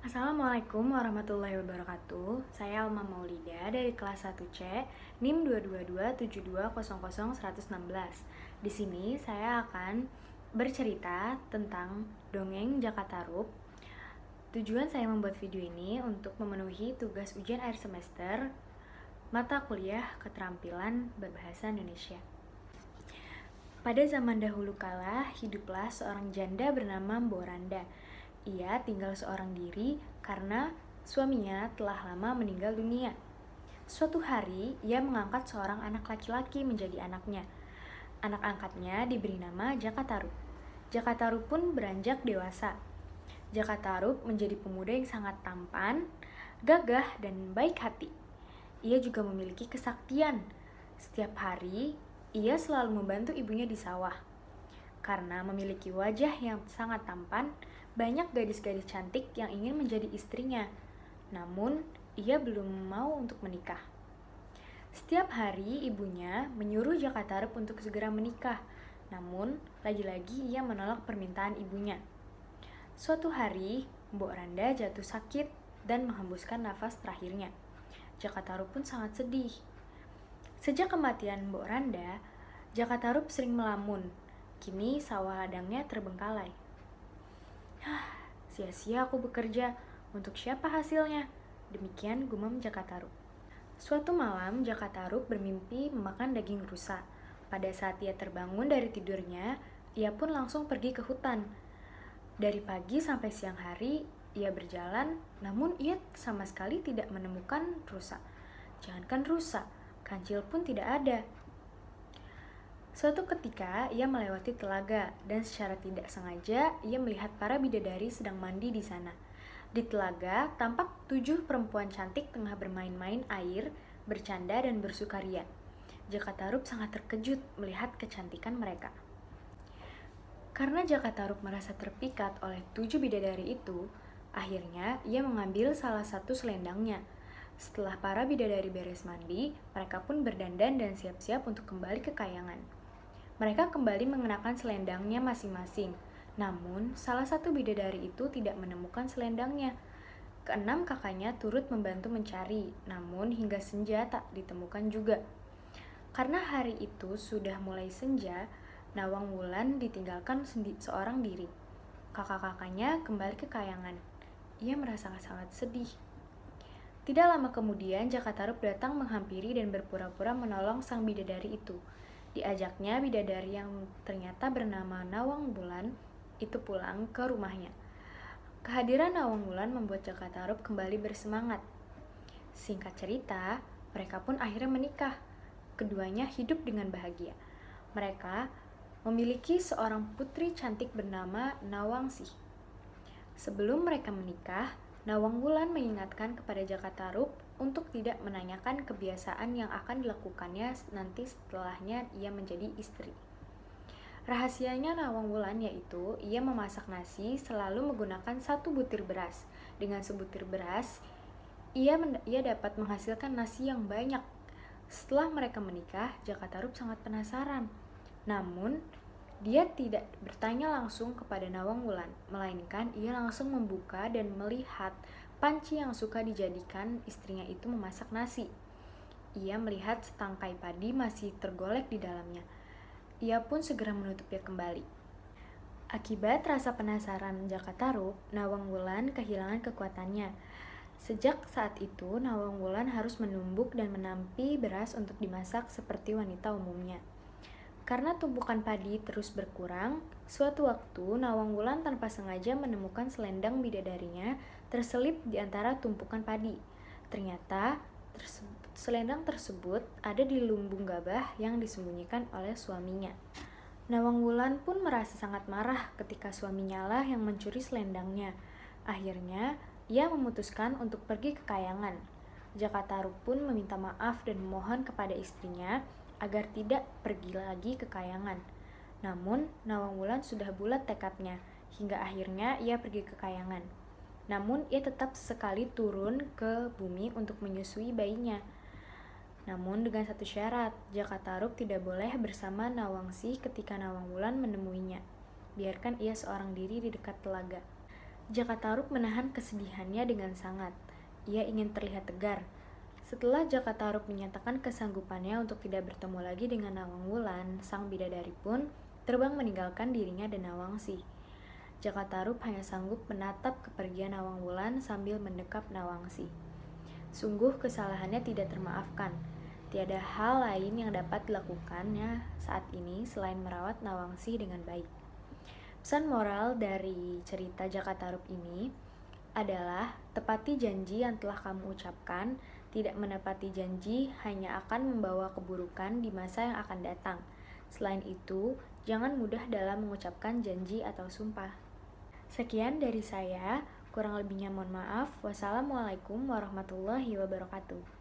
Assalamualaikum warahmatullahi wabarakatuh. Saya Alma Maulida dari kelas 1C, NIM 22272001116. Di sini saya akan bercerita tentang dongeng Jakatarup. Tujuan saya membuat video ini untuk memenuhi tugas ujian akhir semester mata kuliah keterampilan berbahasa Indonesia. Pada zaman dahulu kala, hiduplah seorang janda bernama Mbok Randa. Ia tinggal seorang diri karena suaminya telah lama meninggal dunia. Suatu hari, ia mengangkat seorang anak laki-laki menjadi anaknya. Anak angkatnya diberi nama Jakatarup. Jakatarup pun beranjak dewasa. Jakatarup menjadi pemuda yang sangat tampan, gagah, dan baik hati. Ia juga memiliki kesaktian. Setiap hari, ia selalu membantu ibunya di sawah. Karena memiliki wajah yang sangat tampan, banyak gadis-gadis cantik yang ingin menjadi istrinya. Namun, ia belum mau untuk menikah. Setiap hari, ibunya menyuruh Jakatarup untuk segera menikah. Namun, lagi-lagi ia menolak permintaan ibunya. Suatu hari, Mbok Randa jatuh sakit dan menghembuskan nafas terakhirnya. Jakatarup pun sangat sedih. Sejak kematian Mbok Randa, Jakatarup sering melamun. Kini sawah ladangnya terbengkalai. Sia-sia aku bekerja, untuk siapa hasilnya? Demikian gumam Jakatarup. Suatu malam, Jakatarup bermimpi memakan daging rusa. Pada saat ia terbangun dari tidurnya, ia pun langsung pergi ke hutan. Dari pagi sampai siang hari, ia berjalan, namun ia sama sekali tidak menemukan rusa. Jangankan rusa, kancil pun tidak ada. Suatu ketika, ia melewati telaga, dan secara tidak sengaja, ia melihat para bidadari sedang mandi di sana. Di telaga, tampak 7 perempuan cantik tengah bermain-main air, bercanda, dan bersukaria. Jakatarup sangat terkejut melihat kecantikan mereka. Karena Jakatarup merasa terpikat oleh 7 bidadari itu, akhirnya ia mengambil salah satu selendangnya. Setelah para bidadari beres mandi, mereka pun berdandan dan siap-siap untuk kembali ke kayangan. Mereka kembali mengenakan selendangnya masing-masing. Namun, salah satu bidadari itu tidak menemukan selendangnya. Keenam kakaknya turut membantu mencari, namun hingga senja tak ditemukan juga. Karena hari itu sudah mulai senja, Nawang Wulan ditinggalkan seorang diri. Kakak-kakaknya kembali ke kayangan. Ia merasa sangat sedih. Tidak lama kemudian, Jakatarup datang menghampiri dan berpura-pura menolong sang bidadari itu. Diajaknya bidadari yang ternyata bernama Nawang Wulan itu pulang ke rumahnya. Kehadiran Nawang Wulan membuat Jakatarup kembali bersemangat. Singkat cerita, mereka pun akhirnya menikah. Keduanya hidup dengan bahagia. Mereka memiliki seorang putri cantik bernama Nawangsih. Sebelum mereka menikah, Nawang Wulan mengingatkan kepada Jakatarup untuk tidak menanyakan kebiasaan yang akan dilakukannya nanti setelahnya ia menjadi istri. Rahasianya Nawang Wulan yaitu ia memasak nasi selalu menggunakan 1 butir beras. Dengan sebutir beras, ia dapat menghasilkan nasi yang banyak. Setelah mereka menikah, Jakatarup sangat penasaran. Namun, dia tidak bertanya langsung kepada Nawang Wulan, melainkan ia langsung membuka dan melihat panci yang suka dijadikan istrinya itu memasak nasi. Ia melihat setangkai padi masih tergolek di dalamnya. Ia pun segera menutupnya kembali. Akibat rasa penasaran Jakatarup, Nawang Wulan kehilangan kekuatannya. Sejak saat itu, Nawang Wulan harus menumbuk dan menampi beras untuk dimasak seperti wanita umumnya. Karena tumpukan padi terus berkurang, suatu waktu Nawang Wulan tanpa sengaja menemukan selendang bidadarinya terselip di antara tumpukan padi. Ternyata selendang tersebut ada di lumbung gabah yang disembunyikan oleh suaminya. Nawang Wulan pun merasa sangat marah ketika suaminya lah yang mencuri selendangnya. Akhirnya, ia memutuskan untuk pergi ke kayangan. Jakatarup pun meminta maaf dan memohon kepada istrinya agar tidak pergi lagi ke kayangan. Namun, Nawang Wulan sudah bulat tekadnya, hingga akhirnya ia pergi ke kayangan. Namun, ia tetap sesekali turun ke bumi untuk menyusui bayinya. Namun dengan satu syarat, Jakatarup tidak boleh bersama Nawangsih ketika Nawang Wulan menemuinya. Biarkan ia seorang diri di dekat telaga. Jakataruk menahan kesedihannya dengan sangat. Ia ingin terlihat tegar. Setelah Jakataruk menyatakan kesanggupannya untuk tidak bertemu lagi dengan Nawang Wulan, sang bidadari pun terbang meninggalkan dirinya dan Nawangsi. Jakataruk hanya sanggup menatap kepergian Nawang Wulan sambil mendekap Nawangsi. Sungguh kesalahannya tidak termaafkan. Tiada hal lain yang dapat dilakukannya saat ini selain merawat Nawangsi dengan baik. Pesan moral dari cerita Jakataruk ini adalah tepati janji yang telah kamu ucapkan. Tidak menepati janji hanya akan membawa keburukan di masa yang akan datang. Selain itu, jangan mudah dalam mengucapkan janji atau sumpah. Sekian dari saya, kurang lebihnya mohon maaf. Wassalamualaikum warahmatullahi wabarakatuh.